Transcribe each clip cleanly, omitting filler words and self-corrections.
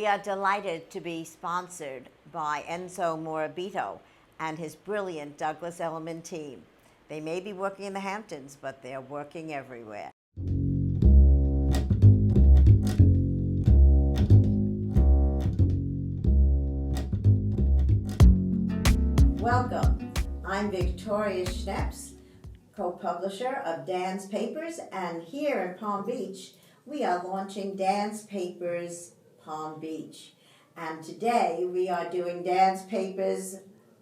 we are delighted to be sponsored by Enzo Morabito and his brilliant Douglas Elliman team. They may be working in the Hamptons, but they're working everywhere. Welcome. I'm Victoria Schneps, co-publisher of Dan's Papers, and here in Palm Beach, we are launching Dan's Papers Palm Beach. And today we are doing Dan's Papers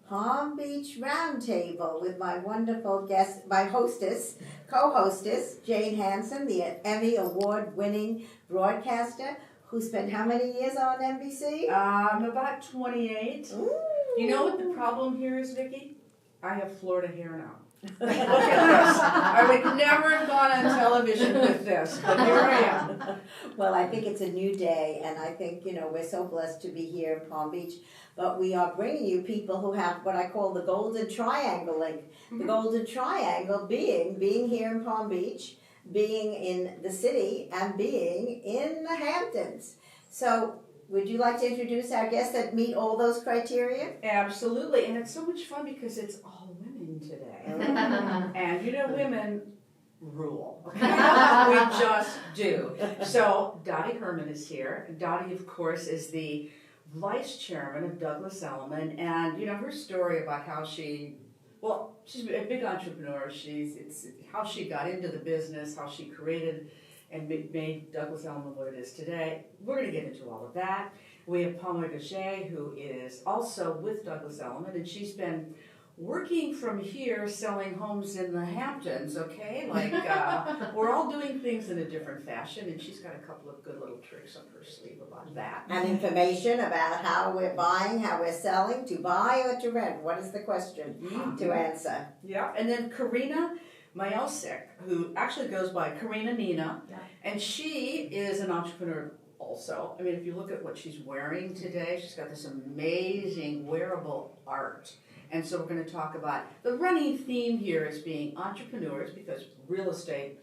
Palm Beach Roundtable with my wonderful guest, my hostess, co-hostess, Jane Hansen, the Emmy Award-winning broadcaster who spent how many years on NBC? About 28. Ooh. You know what the problem here is, Vicki? I have Florida hair now. Look at this. I would never have gone on television with this, but here I am. Well, I think it's a new day, and I think, we're so blessed to be here in Palm Beach. But we are bringing you people who have what I call the Golden Triangle link. The Golden Triangle being here in Palm Beach, being in the city, and being in the Hamptons. So, would you like to introduce our guests that meet all those criteria? Absolutely, and it's so much fun because it's all women today. And women rule. We just do. So Dottie Herman is here. Dottie, of course, is the vice chairman of Douglas Elliman, and her story about how she's a big entrepreneur. It's how she got into the business, how she created and made Douglas Elliman what it is today. We're going to get into all of that. We have Palma GAGET, who is also with Douglas Elliman, and she's been working from here selling homes in the Hamptons, okay? We're all doing things in a different fashion, and she's got a couple of good little tricks up her sleeve about that. And information about how we're buying, how we're selling, to buy or to rent. What is the question to answer? Yeah, and then CARINA Myosik, who actually goes by CARINA Nina, and she is an entrepreneur also. I mean, if you look at what she's wearing today, she's got this amazing wearable art. And so we're going to talk about the running theme here is being entrepreneurs, because real estate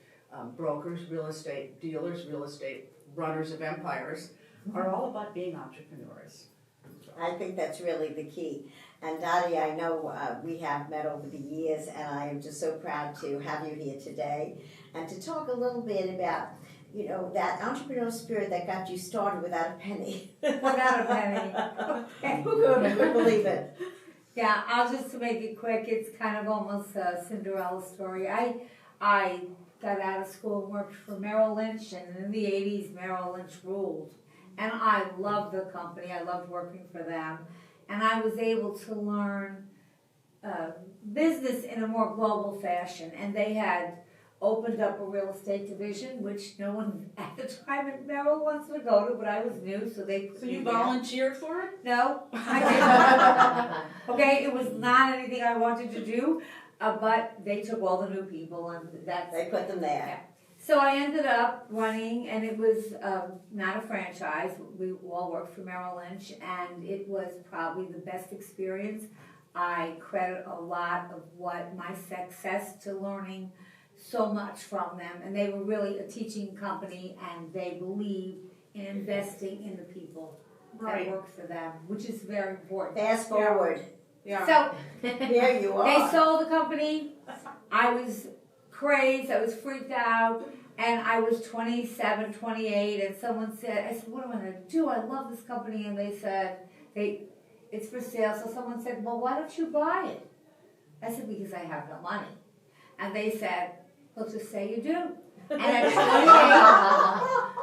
brokers, real estate dealers, real estate runners of empires are all about being entrepreneurs. I think that's really the key. And Dottie, I know we have met over the years, and I am just so proud to have you here today and to talk a little bit about, that entrepreneurial spirit that got you started without a penny. Without a penny. Who could believe it? Yeah, I'll just to make it quick, it's kind of almost a Cinderella story. I got out of school and worked for Merrill Lynch, and in the 80s, Merrill Lynch ruled. And I loved the company, I loved working for them. And I was able to learn business in a more global fashion. And they had opened up a real estate division, which no one at the time at Merrill wanted to go to, but I was new, so they put So me you there. volunteered for it? No, I didn't. Okay, it was not anything I wanted to do, but they took all the new people, and They put them there. yeah. So I ended up running, and it was not a franchise. We all worked for Merrill Lynch, and it was probably the best experience. I credit a lot of my success to learning so much from them, and they were really a teaching company, and they believed in investing in the people that worked for them, which is very important. Fast forward. Yeah. So Here you are. they sold the company. I was crazed, I was freaked out, and I was 27, 28, and someone said, I said, what am I going to do? I love this company, and they said, it's for sale. So someone said, well, why don't you buy it? I said, because I have no money. And they said, well, just say you do. And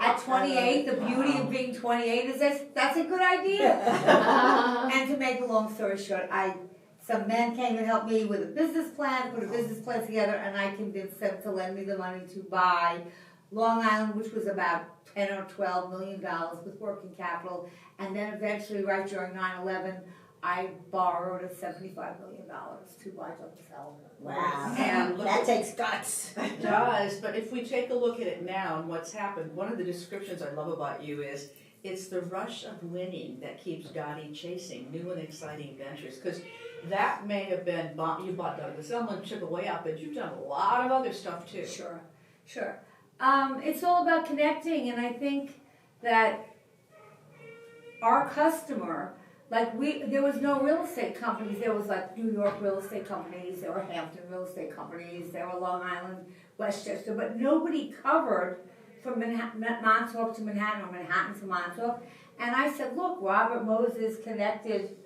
at 28, the beauty of being 28 is that's a good idea. And to make a long story short, some men came and helped me with a business plan, put a business plan together, and I convinced them to lend me the money to buy Long Island, which was about $10 or $12 million with working capital. And then eventually, right during 9/11, I borrowed $75 million to buy Douglas Elliman. Wow. And that takes guts. It does, but if we take a look at it now and what's happened, one of the descriptions I love about you is it's the rush of winning that keeps Dottie chasing new and exciting ventures. Because that may have been, you bought Douglas Elliman, took a way up, but you've done a lot of other stuff too. Sure. It's all about connecting, and I think that our customer, there was no real estate companies. There was like New York real estate companies, there were Hampton real estate companies, there were Long Island, Westchester, but nobody covered from Montauk to Manhattan or Manhattan to Montauk. And I said, look, Robert Moses connected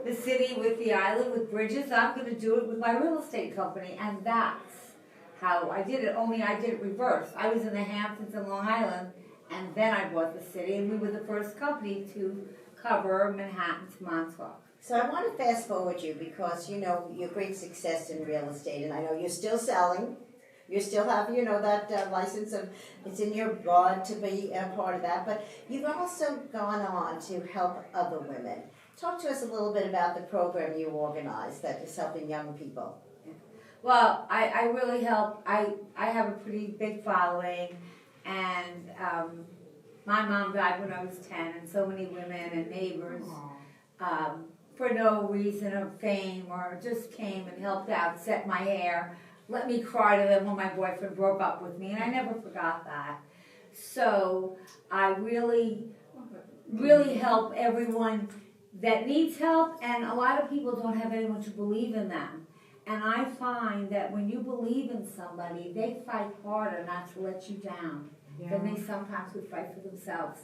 the city with the island with bridges. I'm going to do it with my real estate company. And that's how I did it, only I did it reverse. I was in the Hamptons and Long Island, and then I bought the city, and we were the first company to cover Manhattan to Montauk. So I want to fast forward you because, you know, your great success in real estate, and I know you're still selling. You still have, you know, that license of, it's in your blood to be a part of that, but you've also gone on to help other women. Talk to us a little bit about the program you organized that is helping young people. Well, I really help. I have a pretty big following, and my mom died when I was 10, and so many women and neighbors, for no reason of fame or just came and helped out, set my hair, let me cry to them when my boyfriend broke up with me, and I never forgot that. So I really help everyone that needs help, and a lot of people don't have anyone to believe in them. And I find that when you believe in somebody, they fight harder not to let you down than they sometimes would fight for themselves.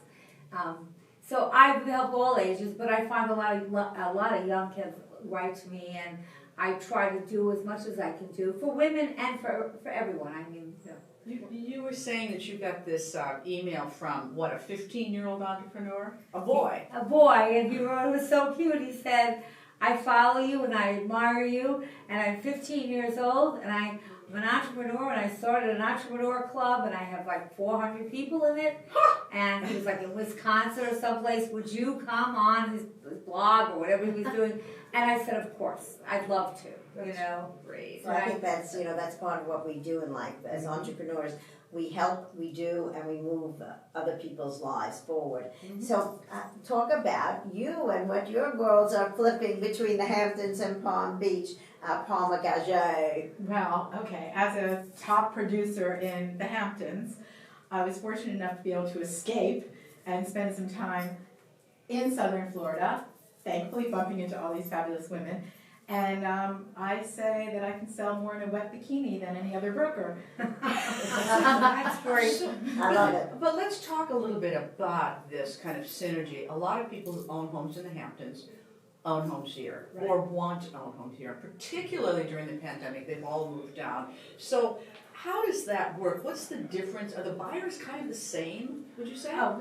So I've helped all ages, but I find a lot of young kids write to me, and I try to do as much as I can do for women and for everyone. I mean, You were saying that you got this email from, what, a 15-year-old entrepreneur? A boy. A boy, and he wrote, it was so cute. He said, I follow you and I admire you, and I'm 15 years old, and I'm an entrepreneur, and I started an entrepreneur club, and I have like 400 people in it. And he was like in Wisconsin or someplace. Would you come on his blog or whatever he was doing? And I said, of course, I'd love to. You know, Great. So I think that's, you know, that's part of what we do in life as entrepreneurs. We help, we do, and we move other people's lives forward. So talk about you and what your girls are flipping between the Hamptons and Palm Beach, Palma Gaget. Well, okay, as a top producer in the Hamptons, I was fortunate enough to be able to escape and spend some time in southern Florida, thankfully bumping into all these fabulous women. And I say that I can sell more in a wet bikini than any other broker. that's great. I love it. But let's talk a little bit about this kind of synergy. A lot of people who own homes in the Hamptons own homes here, or want to own homes here. Particularly during the pandemic, they've all moved down. So how does that work? What's the difference? Are the buyers kind of the same, would you say? Oh,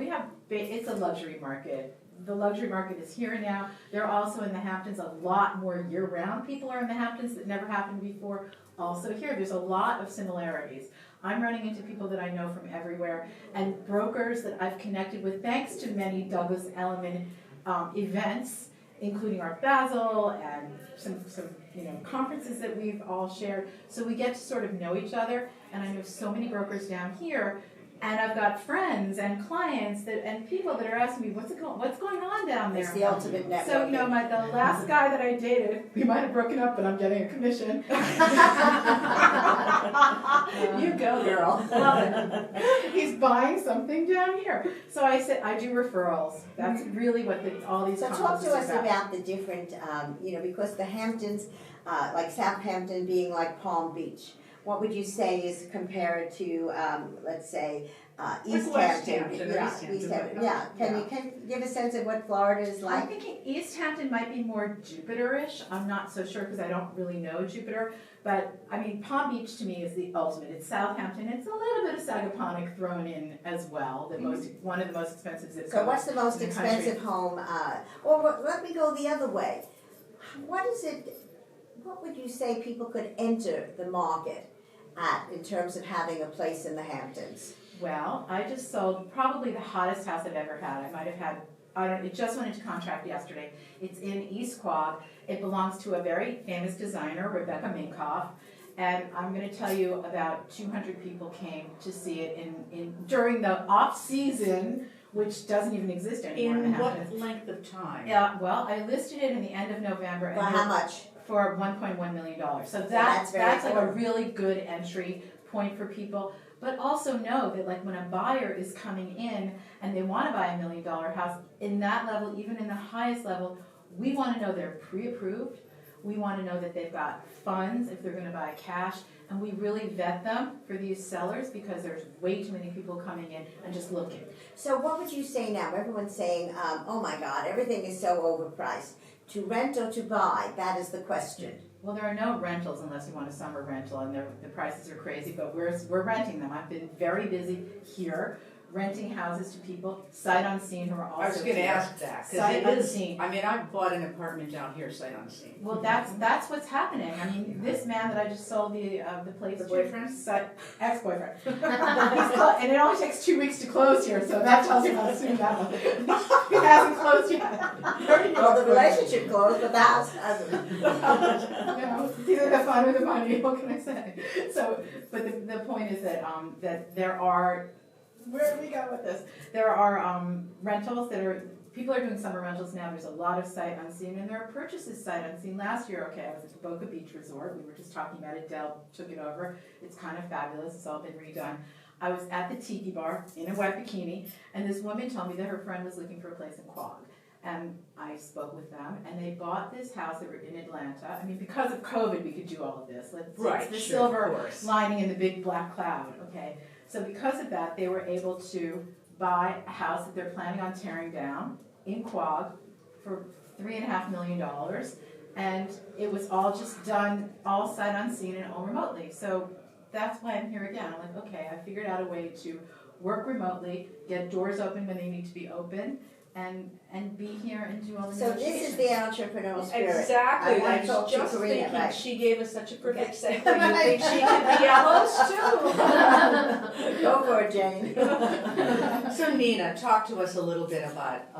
it's a luxury market. The luxury market is here now. They're also in the Hamptons. A lot more year-round people are in the Hamptons that never happened before. Also here, there's a lot of similarities. I'm running into people that I know from everywhere, and brokers that I've connected with thanks to many Douglas Elliman events, including Art Basel and some conferences that we've all shared. So we get to sort of know each other, and I know so many brokers down here. And I've got friends and clients and people that are asking me, what's going on down there? It's the ultimate network. So, the last guy that I dated, we might have broken up, but I'm getting a commission. You go, girl. He's buying something down here. So I said, I do referrals. That's really what all these So talk conferences to are us about the different, because the Hamptons, like Southampton being like Palm Beach. What would you say is compared to, let's say, East Hampton? East Hampton. Yeah. Can you give a sense of what Florida is like? I'm thinking East Hampton might be more Jupiter-ish. I'm not so sure because I don't really know Jupiter. But, I mean, Palm Beach to me is the ultimate. It's Southampton. It's a little bit of Sagaponic thrown in as well. One of the most expensive zip codes. So what's the most expensive home? Or let me go the other way. What would you say people could enter the market at in terms of having a place in the Hamptons? Well, I just sold probably the hottest house I've ever had. I might have had, it just went into contract yesterday. It's in East Quad. It belongs to a very famous designer, Rebecca Minkoff. And I'm going to tell you about 200 people came to see it during the off-season, which doesn't even exist anymore in the Hamptons. What length of time? Yeah, well, I listed it in the end of November. For how much? For $1.1 million. So that's like a really good entry point for people. But also know that like when a buyer is coming in and they want to buy $1 million house, in that level, even in the highest level, we want to know they're pre-approved. We want to know that they've got funds if they're going to buy cash. And we really vet them for these sellers because there's way too many people coming in and just looking. So what would you say now? Everyone's saying, oh my God, everything is so overpriced. To rent or to buy, that is the question. Well, there are no rentals unless you want a summer rental, and the prices are crazy, but we're renting them. I've been very busy here, renting houses to people, sight unseen, who are also I was gonna here. ask that, Sight because it is, unseen. I mean, I bought an apartment down here, sight unseen. Well, that's what's happening. I mean, this man that I just sold the place The to, boyfriend? ex-boyfriend. And it only takes 2 weeks to close here, so that tells you how soon that was. It hasn't closed yet. Well, the relationship closed, but the house hasn't. You know, it's either the fun or the money. What can I say? So, but the point is that that there are. Where do we go with this? There are rentals that are. People are doing summer rentals now. There's a lot of sight unseen, and there are purchases sight unseen. Last year, I was at the Boca Beach Resort. We were just talking about it. Dell took it over. It's kind of fabulous. It's all been redone. I was at the Tiki Bar in a wet bikini, and this woman told me that her friend was looking for a place in Quag. And I spoke with them, and they bought this house. They were in Atlanta. I mean, because of COVID, we could do all of this. Right, the sure, of silver course. lining in the big black cloud, okay? So because of that, they were able to buy a house that they're planning on tearing down in Quag for $3.5 million. And it was all just done, all sight unseen and all remotely. So that's why I'm here again. I'm like, okay, I figured out a way to work remotely, get doors open when they need to be open, and be here and do all the So negotiations. this is the entrepreneurial spirit. Exactly, I I was talked to just Carina, thinking, right. she gave us such a perfect Okay. segue, you think she could be a host too? Go for it, Jane. So Nina, talk to us a little bit about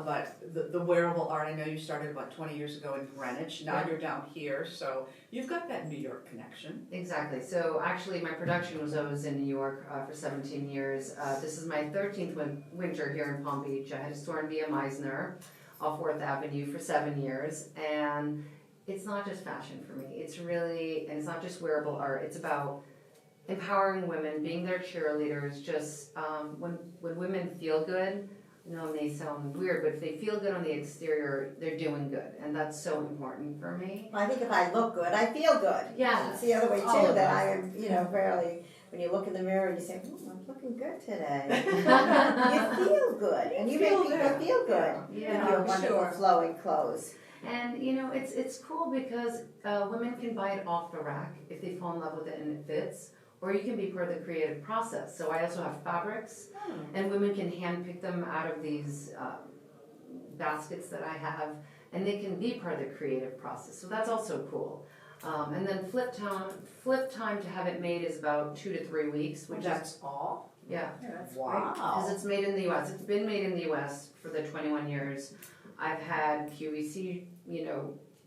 the wearable art. I know you started about 20 years ago in Greenwich, now you're down here, so you've got that New York connection. Exactly. So actually my production was always in New York for 17 years. This is my 13th winter here in Palm Beach. I had a store in Via Meisner off 4th Avenue for 7 years. And it's not just fashion for me. It's really, and it's not just wearable art. It's about empowering women, being their cheerleaders. Just when women feel good, you know, they sound weird, but if they feel good on the exterior, they're doing good. And that's so important for me. I think if I look good, I feel good. Yeah. It's the other way All too, of that us. I am, fairly, when you look in the mirror and you say, I'm looking good today. You feel good, and you make feel people good. feel good Yeah, with your for wonderful sure. flowing clothes. And you know, it's cool because women can buy it off the rack if they fall in love with it and it fits, or you can be part of the creative process. So I also have fabrics, and women can hand pick them out of these baskets that I have, and they can be part of the creative process. So that's also cool. And then flip time to have it made is about 2 to 3 weeks, which That's all? yeah. That's Wow. Because it's made in the U.S. It's been made in the U.S. for the 21 years. I've had QVC,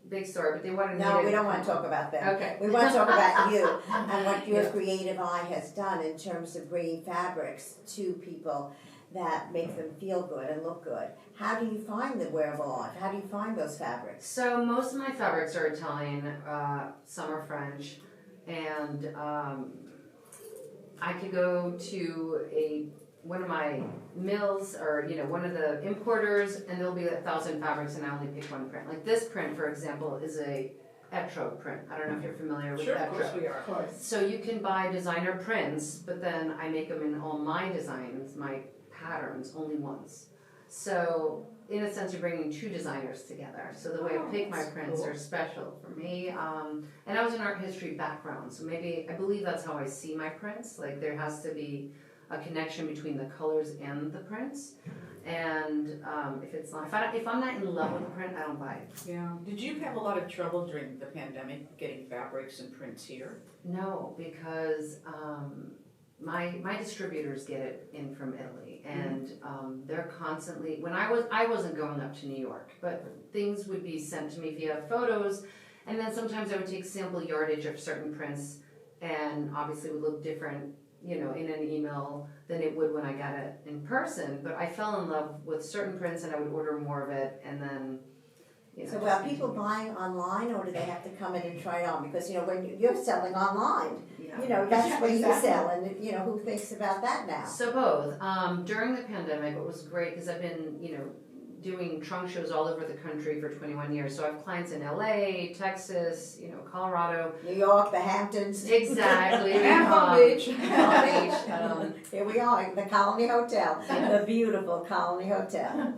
big store, but they wanted me to... No, we don't want to talk about that. Okay. We want to talk about you and what your creative eye has done in terms of bringing fabrics to people that make them feel good and look good. How do you find the wearable art? How do you find those fabrics? So most of my fabrics are Italian, some are French, and I could go to one of my mills or one of the importers, and there'll be 1,000 fabrics, and I only pick one print. Like this print, for example, is a Etro print. I don't know if you're familiar with Sure, Etro. of course we are. Of course. So you can buy designer prints, but then I make them in all my designs, my patterns, only once. So in a sense, you're bringing two designers together. So the way I pick my prints are special for me. And I was an art history background, so I believe that's how I see my prints. Like there has to be a connection between the colors and the prints. And if it's not, if I'm not in love with the print, I don't buy it. Yeah. Did you have a lot of trouble during the pandemic getting fabrics and prints here? No, because my distributors get it in from Italy, and they're constantly. When I wasn't going up to New York, but things would be sent to me via photos, and then sometimes I would take sample yardage of certain prints, and obviously it would look different, in an email than it would when I got it in person. But I fell in love with certain prints, and I would order more of it, and then You know, So just are people buying online, or do they have to come in and try it on? Because, when you're selling online, yeah. that's where you Exactly. sell, and, who thinks about that now? So both. During the pandemic, it was great because I've been, doing trunk shows all over the country for 21 years. So I have clients in LA, Texas, Colorado. New York, the Hamptons. Exactly. And Palm Beach. Palm Beach. Here we are, the Colony Hotel, the beautiful Colony Hotel.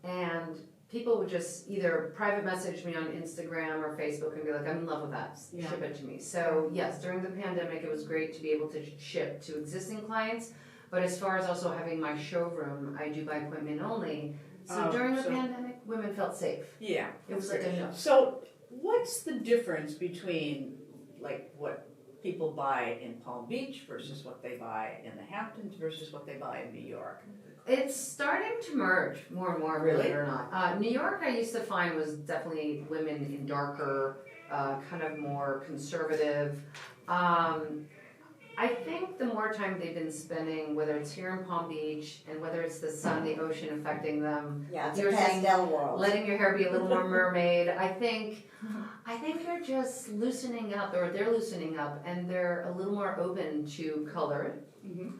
And people would just either private message me on Instagram or Facebook and be like, I'm in love with that, Yeah. ship it to me. So yes, during the pandemic, it was great to be able to ship to existing clients. But as far as also having my showroom, I do by appointment only. So during the pandemic, women felt safe. Yeah. It was like a So what's the difference between like what people buy in Palm Beach versus what they buy in the Hamptons versus what they buy in New York? It's starting to merge more and more, believe Really? it or not. New York, I used to find was definitely women in darker, kind of more conservative. I think the more time they've been spending, whether it's here in Palm Beach and whether it's the sun, the ocean affecting them, Yeah, it's a You're saying pastel world. letting your hair be a little more mermaid, I think they're just loosening up, or they're loosening up, and they're a little more open to color. Mhm.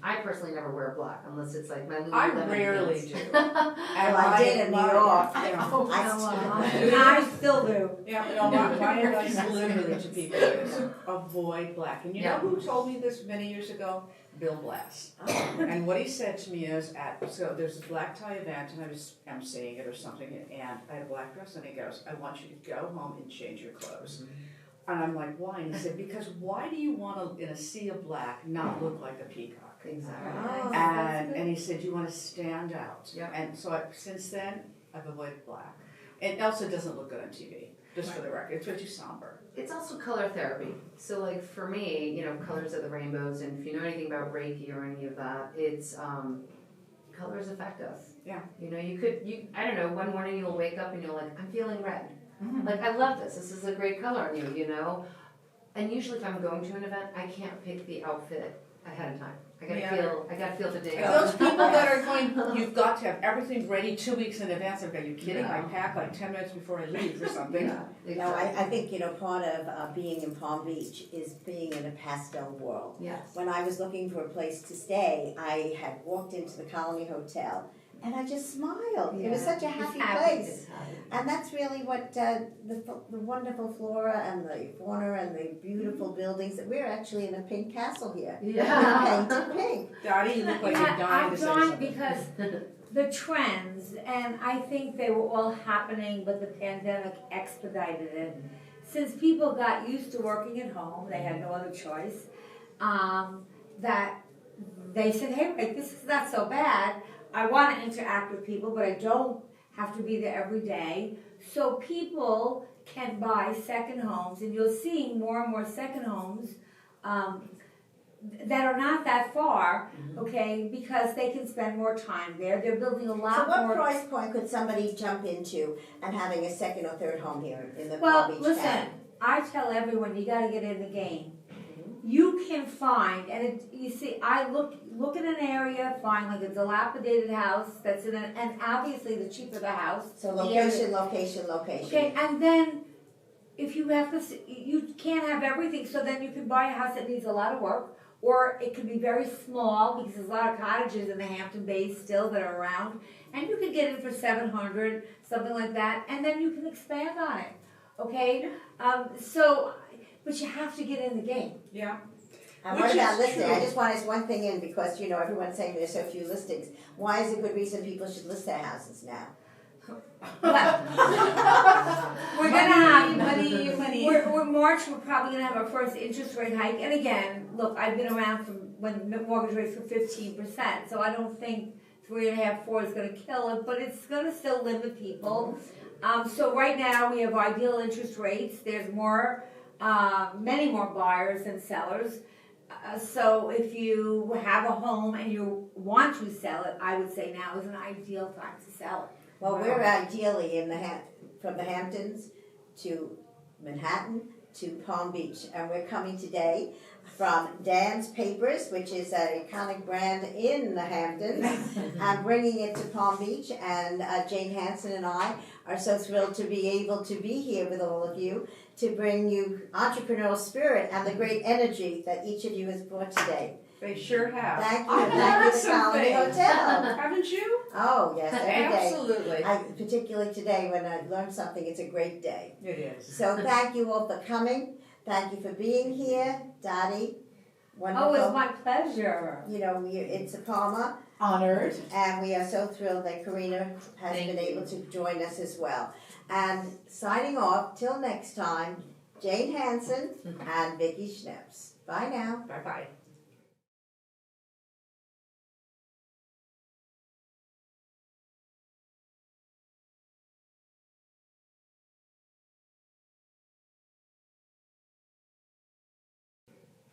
I personally never wear black unless it's like my Lululemon I rarely pants. do. Well, I did in New York. I still do. Yeah, my advice literally to people is avoid black. And you know who told me this many years ago? Bill Blass. And what he said to me is, so there's a black tie event, and I was emceeing it or something, and I had a black dress, and he goes, I want you to go home and change your clothes. And I'm like, why? And he said, because why do you want to, in a sea of black, not look like a peacock? Exactly. Oh, And he said, you want to stand out. Yeah. And so since then, I've avoided black. It also doesn't look good on TV, just for the record. It's way too somber. It's also color therapy. So like for me, colors of the rainbows, and if you know anything about Reiki or any of that, it's colors affect us. Yeah. I don't know, one morning you'll wake up and you're like, I'm feeling red. Mm-hmm. Like, I love this. This is a great color on you. And usually if I'm going to an event, I can't pick the outfit ahead of time. I gotta feel the day. And those people that are going, you've got to have everything ready 2 weeks in advance. Are you kidding? I pack like 10 minutes before I leave or something. Yeah, I think, part of being in Palm Beach is being in a pastel world. Yes. When I was looking for a place to stay, I had walked into the Colony Hotel, and I just smiled. It was such a happy place. And that's really what the wonderful flora and the fauna and the beautiful buildings. That we're actually in a pink castle here. Yeah. We're painted pink. Dottie, you look like you're dying to say I'm something. because the trends, and I think they were all happening, but the pandemic expedited it. Since people got used to working at home, they had no other choice, that they said, hey, wait, this is not so bad. I want to interact with people, but I don't have to be there every day. So people can buy second homes, and you're seeing more and more second homes that are not that far, okay, because they can spend more time there. They're building a lot So more. what price point could somebody jump into and having a second or third home here in the Well, Palm Beach listen, town? I tell everyone, you gotta get in the game. You can find, and you see, I look at an area, find like a dilapidated house that's and obviously the cheaper the house. So the area- location. Okay, and then if you have to, you can't have everything, so then you can buy a house that needs a lot of work, or it could be very small because there's a lot of cottages in the Hampton Bays still that are around, and you could get it for $700, something like that, and then you can expand on it. Okay, but you have to get in the game. Yeah. And Which what about is listing? true. I just want to ask one thing in because, everyone's saying there's so few listings. Why is a good reason people should list their houses now? We're gonna have money. We're March. We're probably gonna have our first interest rate hike. And again, look, I've been around from when mortgage rates were 15%, so I don't think 3.5, 4 is gonna kill it, but it's gonna still limit people. So right now we have ideal interest rates. There's many more buyers than sellers. So if you have a home and you want to sell it, I would say now is an ideal time to sell it. Well, we're ideally from the Hamptons to Manhattan to Palm Beach, and we're coming today from Dan's Papers, which is an iconic brand in the Hamptons, and bringing it to Palm Beach. And Jane Hansen and I are so thrilled to be able to be here with all of you to bring you entrepreneurial spirit and the great energy that each of you has brought today. They sure have. Thank you. I've Thank you, learned the some Colony things. Hotel. Haven't you? Oh, yes, every day. Absolutely. Particularly today when I learned something, it's a great day. It is. So thank you all for coming. Thank you for being here, Dottie. Wonderful. Oh, it's my pleasure. You know, it's a Palmer, Honored. and we are so thrilled that CARINA has been able to join us as well. And signing off, till next time, Jane Hansen and Vicki Schneps. Bye now. Bye-bye.